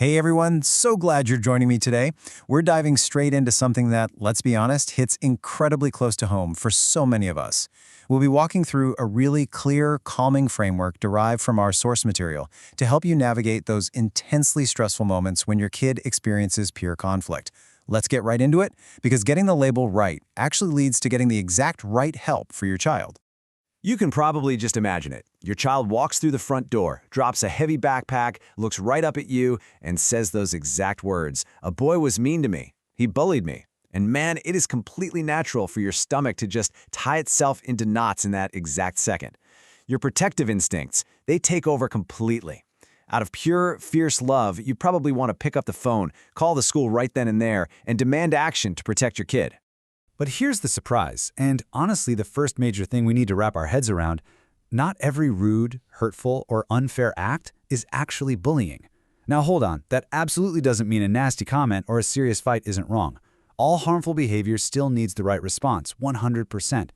Hey everyone, so glad you're joining me today. We're diving straight into something that, let's be honest, hits incredibly close to home for so many of us. We'll be walking through a really clear, calming framework derived from our source material to help you navigate those intensely stressful moments when your kid experiences peer conflict. Let's get right into it, because getting the label right actually leads to getting the exact right help for your child. You can probably just imagine it. Your child walks through the front door, drops a heavy backpack, looks right up at you, and says those exact words. "A boy was mean to me. He bullied me." And man, it is completely natural for your stomach to just tie itself into knots in that exact second. Your protective instincts, they take over completely. Out of pure, fierce love, you probably want to pick up the phone, call the school right then and there, and demand action to protect your kid. But here's the surprise, and honestly the first major thing we need to wrap our heads around. Not every rude, hurtful, or unfair act is actually bullying. Now hold on, that absolutely doesn't mean a nasty comment or a serious fight isn't wrong. All harmful behavior still needs the right response, 100%.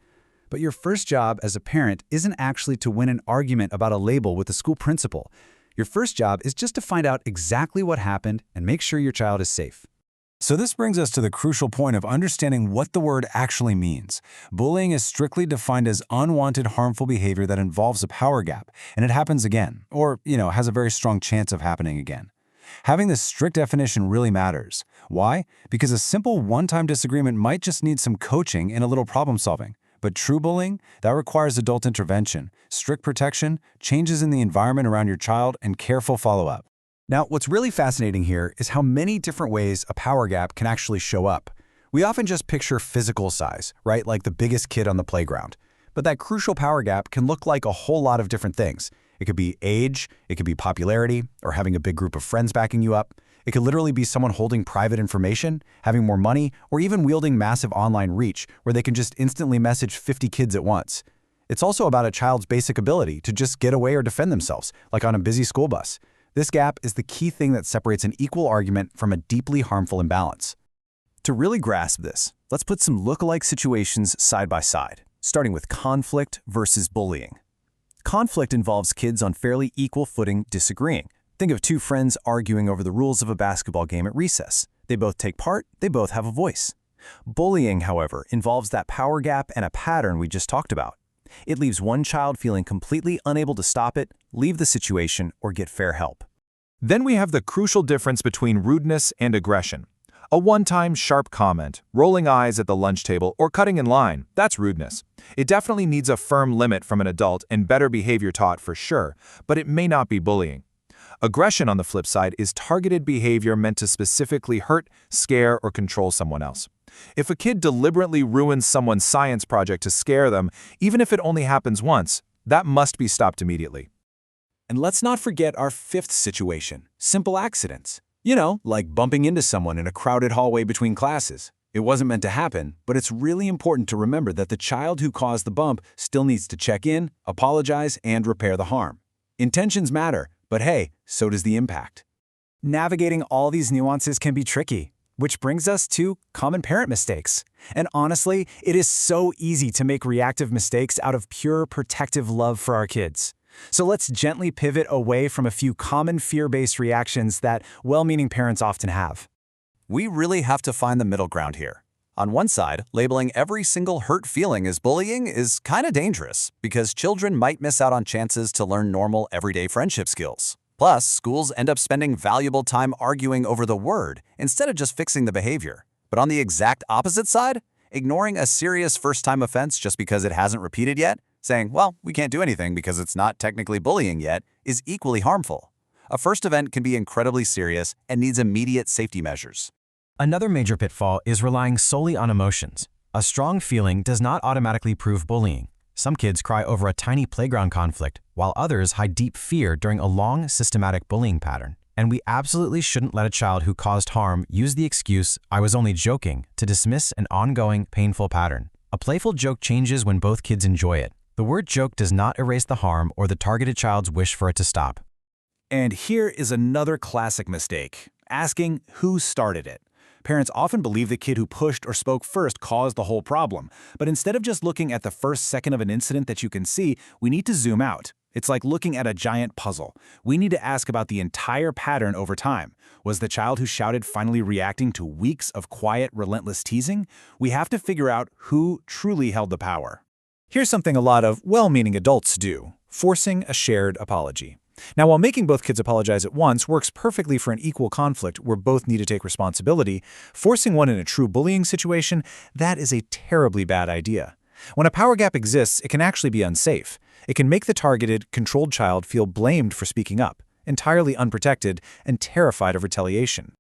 But your first job as a parent isn't actually to win an argument about a label with the school principal. Your first job is just to find out exactly what happened and make sure your child is safe. So this brings us to the crucial point of understanding what the word actually means. Bullying is strictly defined as unwanted harmful behavior that involves a power gap, and it happens again, or, has a very strong chance of happening again. Having this strict definition really matters. Why? Because a simple one-time disagreement might just need some coaching and a little problem solving. But true bullying, that requires adult intervention, strict protection, changes in the environment around your child, and careful follow-up. Now, what's really fascinating here is how many different ways a power gap can actually show up. We often just picture physical size, right? Like the biggest kid on the playground. But that crucial power gap can look like a whole lot of different things. It could be age, it could be popularity, or having a big group of friends backing you up. It could literally be someone holding private information, having more money, or even wielding massive online reach where they can just instantly message 50 kids at once. It's also about a child's basic ability to just get away or defend themselves, like on a busy school bus. This gap is the key thing that separates an equal argument from a deeply harmful imbalance. To really grasp this, let's put some look-alike situations side by side, starting with conflict versus bullying. Conflict involves kids on fairly equal footing disagreeing. Think of two friends arguing over the rules of a basketball game at recess. They both take part, they both have a voice. Bullying, however, involves that power gap and a pattern we just talked about. It leaves one child feeling completely unable to stop it, leave the situation, or get fair help. Then we have the crucial difference between rudeness and aggression. A one-time sharp comment, rolling eyes at the lunch table, or cutting in line, that's rudeness. It definitely needs a firm limit from an adult and better behavior taught for sure, but it may not be bullying. Aggression, on the flip side, is targeted behavior meant to specifically hurt, scare, or control someone else. If a kid deliberately ruins someone's science project to scare them, even if it only happens once, that must be stopped immediately. And let's not forget our fifth situation, simple accidents. Like bumping into someone in a crowded hallway between classes. It wasn't meant to happen, but it's really important to remember that the child who caused the bump still needs to check in, apologize, and repair the harm. Intentions matter, but hey, so does the impact. Navigating all these nuances can be tricky, which brings us to common parent mistakes. And honestly, it is so easy to make reactive mistakes out of pure protective love for our kids. So let's gently pivot away from a few common fear-based reactions that well-meaning parents often have. We really have to find the middle ground here. On one side, labeling every single hurt feeling as bullying is kind of dangerous because children might miss out on chances to learn normal, everyday friendship skills. Plus, schools end up spending valuable time arguing over the word instead of just fixing the behavior. But on the exact opposite side, ignoring a serious first-time offense just because it hasn't repeated yet, saying, well, we can't do anything because it's not technically bullying yet, is equally harmful. A first event can be incredibly serious and needs immediate safety measures. Another major pitfall is relying solely on emotions. A strong feeling does not automatically prove bullying. Some kids cry over a tiny playground conflict, while others hide deep fear during a long, systematic bullying pattern. And we absolutely shouldn't let a child who caused harm use the excuse, "I was only joking," to dismiss an ongoing, painful pattern. A playful joke changes when both kids enjoy it. The word joke does not erase the harm or the targeted child's wish for it to stop. And here is another classic mistake, asking who started it. Parents often believe the kid who pushed or spoke first caused the whole problem, but instead of just looking at the first second of an incident that you can see, we need to zoom out. It's like looking at a giant puzzle. We need to ask about the entire pattern over time. Was the child who shouted finally reacting to weeks of quiet, relentless teasing? We have to figure out who truly held the power. Here's something a lot of well-meaning adults do: forcing a shared apology. Now, while making both kids apologize at once works perfectly for an equal conflict where both need to take responsibility, forcing one in a true bullying situation, that is a terribly bad idea. When a power gap exists, it can actually be unsafe. It can make the targeted, controlled child feel blamed for speaking up, entirely unprotected, and terrified of retaliation.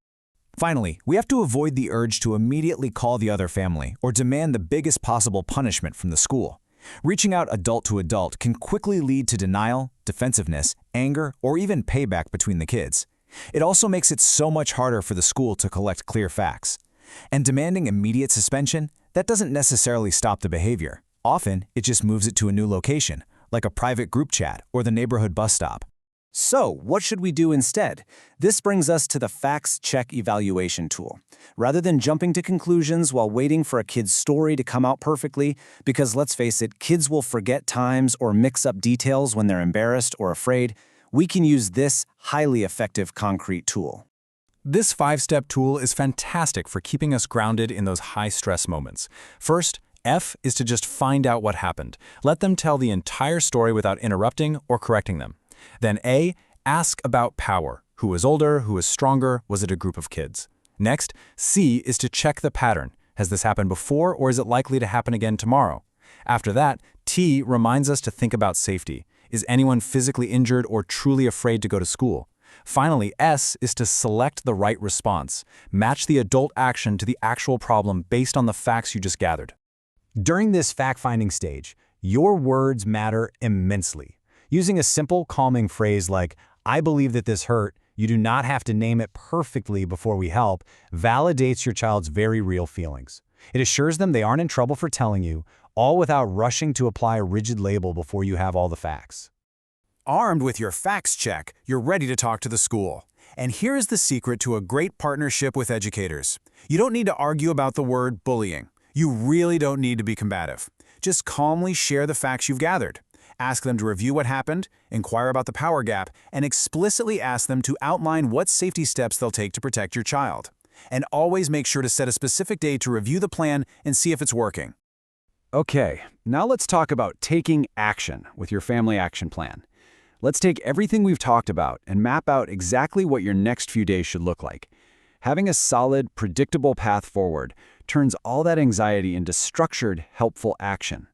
Finally, we have to avoid the urge to immediately call the other family or demand the biggest possible punishment from the school. Reaching out adult to adult can quickly lead to denial, defensiveness, anger, or even payback between the kids. It also makes it so much harder for the school to collect clear facts. And demanding immediate suspension, that doesn't necessarily stop the behavior. Often, it just moves it to a new location, like a private group chat or the neighborhood bus stop. So, what should we do instead? This brings us to the facts check evaluation tool. Rather than jumping to conclusions while waiting for a kid's story to come out perfectly, because let's face it, kids will forget times or mix up details when they're embarrassed or afraid, we can use this highly effective concrete tool. This 5-step tool is fantastic for keeping us grounded in those high-stress moments. First, F is to just find out what happened. Let them tell the entire story without interrupting or correcting them. Then A, ask about power. Who was older? Who was stronger? Was it a group of kids? Next, C is to check the pattern. Has this happened before, or is it likely to happen again tomorrow? After that, T reminds us to think about safety. Is anyone physically injured or truly afraid to go to school? Finally, S is to select the right response. Match the adult action to the actual problem based on the facts you just gathered. During this fact-finding stage, your words matter immensely. Using a simple, calming phrase like, "I believe that this hurt," you do not have to name it perfectly before we help, validates your child's very real feelings. It assures them they aren't in trouble for telling you, all without rushing to apply a rigid label before you have all the facts. Armed with your facts check, you're ready to talk to the school. And here is the secret to a great partnership with educators. You don't need to argue about the word bullying. You really don't need to be combative. Just calmly share the facts you've gathered. Ask them to review what happened, inquire about the power gap, and explicitly ask them to outline what safety steps they'll take to protect your child. And always make sure to set a specific day to review the plan and see if it's working. Okay, now let's talk about taking action with your family action plan. Let's take everything we've talked about and map out exactly what your next few days should look like. Having a solid, predictable path forward turns all that anxiety into structured, helpful action.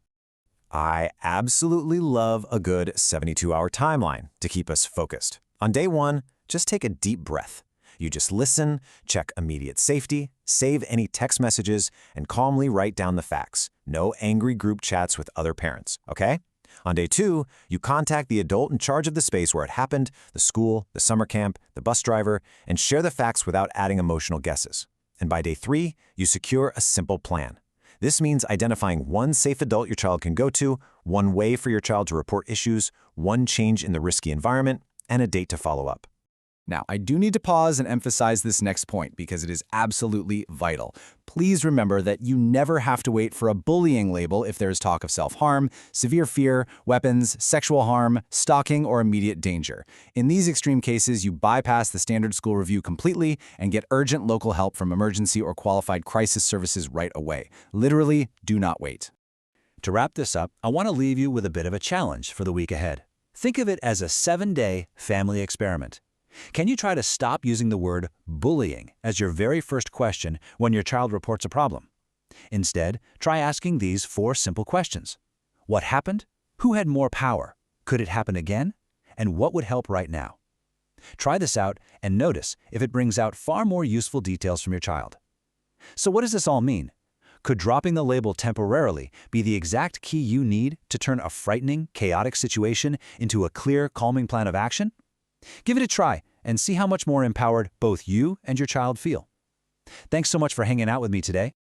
I absolutely love a good 72-hour timeline to keep us focused. On day 1, just take a deep breath. You just listen, check immediate safety, save any text messages, and calmly write down the facts. No angry group chats with other parents, okay? On day 2, you contact the adult in charge of the space where it happened, the school, the summer camp, the bus driver, and share the facts without adding emotional guesses. And by day 3, you secure a simple plan. This means identifying one safe adult your child can go to, one way for your child to report issues, one change in the risky environment, and a date to follow up. Now, I do need to pause and emphasize this next point because it is absolutely vital. Please remember that you never have to wait for a bullying label if there is talk of self-harm, severe fear, weapons, sexual harm, stalking, or immediate danger. In these extreme cases, you bypass the standard school review completely and get urgent local help from emergency or qualified crisis services right away. Literally, do not wait. To wrap this up, I want to leave you with a bit of a challenge for the week ahead. Think of it as a 7-day family experiment. Can you try to stop using the word bullying as your very first question when your child reports a problem? Instead, try asking these 4 simple questions. What happened? Who had more power? Could it happen again? And what would help right now? Try this out and notice if it brings out far more useful details from your child. So what does this all mean? Could dropping the label temporarily be the exact key you need to turn a frightening, chaotic situation into a clear, calming plan of action? Give it a try and see how much more empowered both you and your child feel. Thanks so much for hanging out with me today.